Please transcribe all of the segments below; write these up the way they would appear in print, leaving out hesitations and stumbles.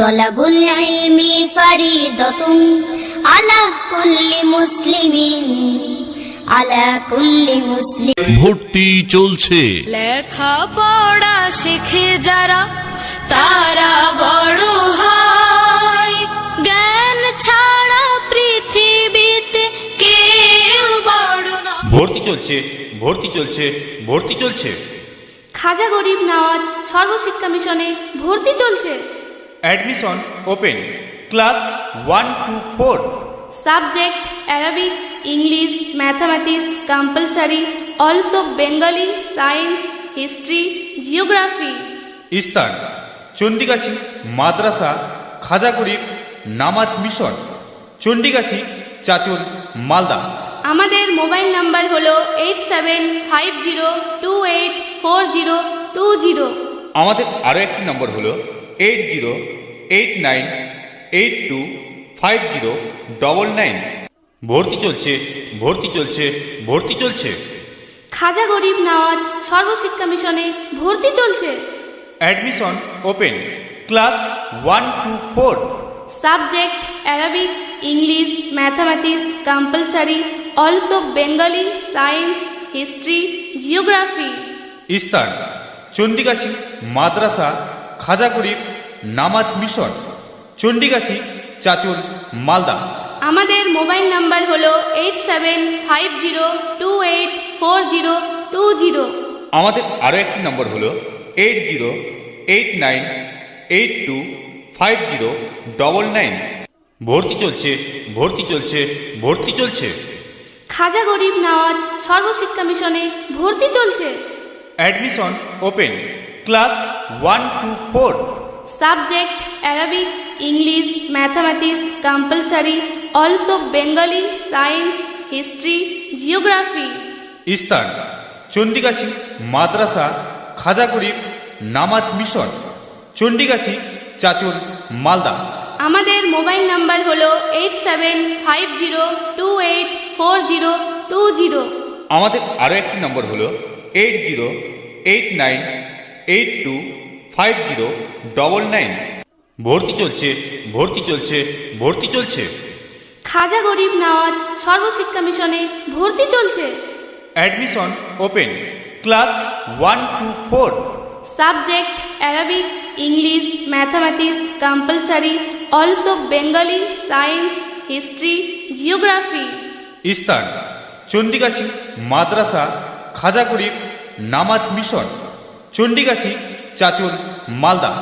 তলাবুল ইলমি ফরিদাতুন আলা কুল্লি মুসলিমিন আলা কুল্লি মুসলিম। ভর্তি চলছে। লেখাপড়া শিখে যারা তারা বড় হয়, জ্ঞান ছাড়া পৃথিবীতে কেউ বড় নয়। ভর্তি চলছে, ভর্তি চলছে, ভর্তি চলছে। খাজা গরিব নওয়াজ সর্বশিক্ষা মিশনে ভর্তি চলছে। Admission open, class 1 to 4। Subject Arabic, English, mathematics compulsory, also Bengali, science, history, geography. স্থান চণ্ডীগাছি মাদ্রাসা খাজা গরিব নামাজ মিশন, চণ্ডীগাছি চাচল, মালদা। আমাদের মোবাইল নাম্বার হলো 8750284020। আমাদের আরও একটি নম্বর হলো 8089825099। ভর্তি চলছে, ভর্তি চলছে, ভর্তি চলছে। খাজা গরিব নওয়াজ সর্বশিক্ষা মিশনে ভর্তি চলছে। Admission open, class 1 to 4। Subject Arabic, English, mathematics compulsory, also Bengali, science, history, geography. স্থান চণ্ডীগাছি মাদ্রাসা খাজা গরিব নামাজ মিশন, চণ্ডীগাছি চাচল, মালদা। আমাদের মোবাইল নাম্বার হলো 8750284020। আমাদের আরও একটি নম্বর হলো 8089825099। ভর্তি চলছে, ভর্তি চলছে, ভর্তি চলছে। খাজা গরিব নওয়াজ সর্বশিক্ষা মিশনে ভর্তি চলছে। Admission open, class 1 to 4। Subject Arabic, English, mathematics compulsory, also Bengali, science, history, geography. স্থান চণ্ডীগাছি মাদ্রাসা খাজা গরিব নামাজ মিশন, চণ্ডীগাছি চাচল, মালদা। আমাদের মোবাইল নাম্বার হলো 8750284020। আমাদের আরও একটি নম্বর হলো 8089825099। ভর্তি চলছে, ভর্তি চলছে, ভর্তি চলছে। খাজা গরিব নওয়াজ সর্বশিক্ষা মিশনে ভর্তি চলছে। Admission open, class 1 to 4। Subject Arabic, English, mathematics compulsory, also Bengali, science, history, geography. স্থান চণ্ডীগাছি মাদ্রাসা খাজা গরিব নামাজ মিশন, চণ্ডীগাছি চাচল, মালদা।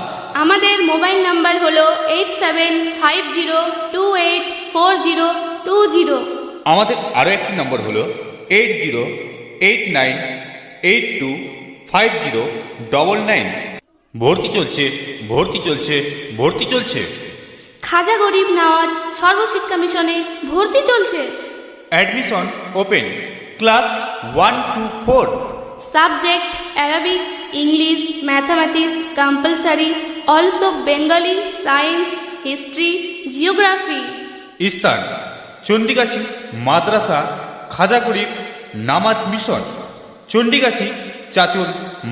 আমাদের মোবাইল নাম্বার হলো 8750284020। আমাদের আরও একটি নম্বর হলো 8089825099। ভর্তি চলছে, ভর্তি চলছে, ভর্তি চলছে। খাজা গরিব নওয়াজ সর্বশিক্ষা মিশনে ভর্তি চলছে। Admission open, class 1 to 4। Subject Arabic, English, mathematics compulsory, also Bengali, science, history, geography. স্থান চণ্ডীগাছি মাদ্রাসা খাজা গরিব নামাজ মিশন, চণ্ডীগাছি চাচল,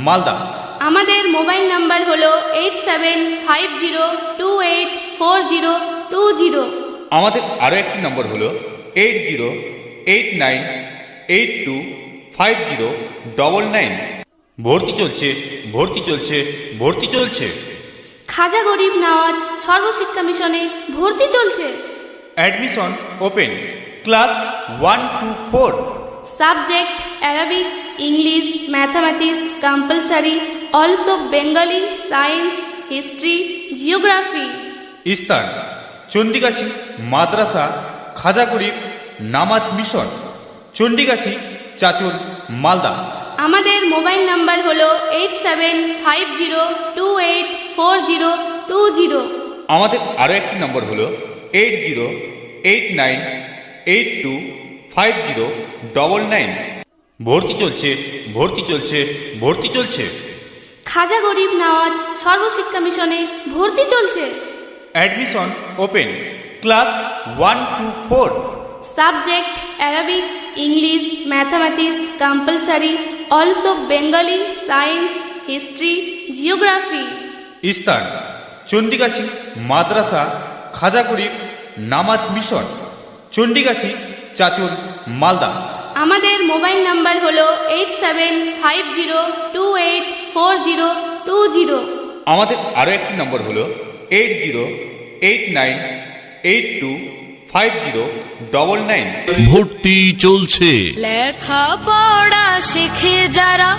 মালদা। আমাদের মোবাইল নাম্বার হলো 8750284020। আমাদের আরও একটি নম্বর হলো 8089825099। ভর্তি চলছে, ভর্তি চলছে, ভর্তি চলছে। খাজা গরিব নওয়াজ সর্বশিক্ষা মিশনে ভর্তি চলছে। Admission open, class 1 to 4। Subject Arabic, English, mathematics compulsory, also Bengali, science, history, geography. স্থান চণ্ডীগাছি মাদ্রাসা খাজা গরিব নামাজ মিশন, চণ্ডীগাছি চাচল, মালদা। আমাদের মোবাইল নাম্বার হলো 8750284020। আমাদের আরও একটি নম্বর হলো 8089825099। ভর্তি চলছে, ভর্তি চলছে, ভর্তি চলছে। খাজা গরিব নওয়াজ সর্বশিক্ষা মিশনে ভর্তি চলছে। Admission open, class 1 to 4। Subject Arabic, English, mathematics compulsory, also Bengali, science, history, geography. স্থান চণ্ডীগাছি মাদ্রাসা খাজা গরিব নামাজ মিশন, চণ্ডীগাছি চাচল, মালদা। আমাদের মোবাইল নাম্বার হলো 8750284020। আমাদের আরও একটি নম্বর হলো 8089825099। ভর্তি চলছে। লেখাপড়া শিখে যারা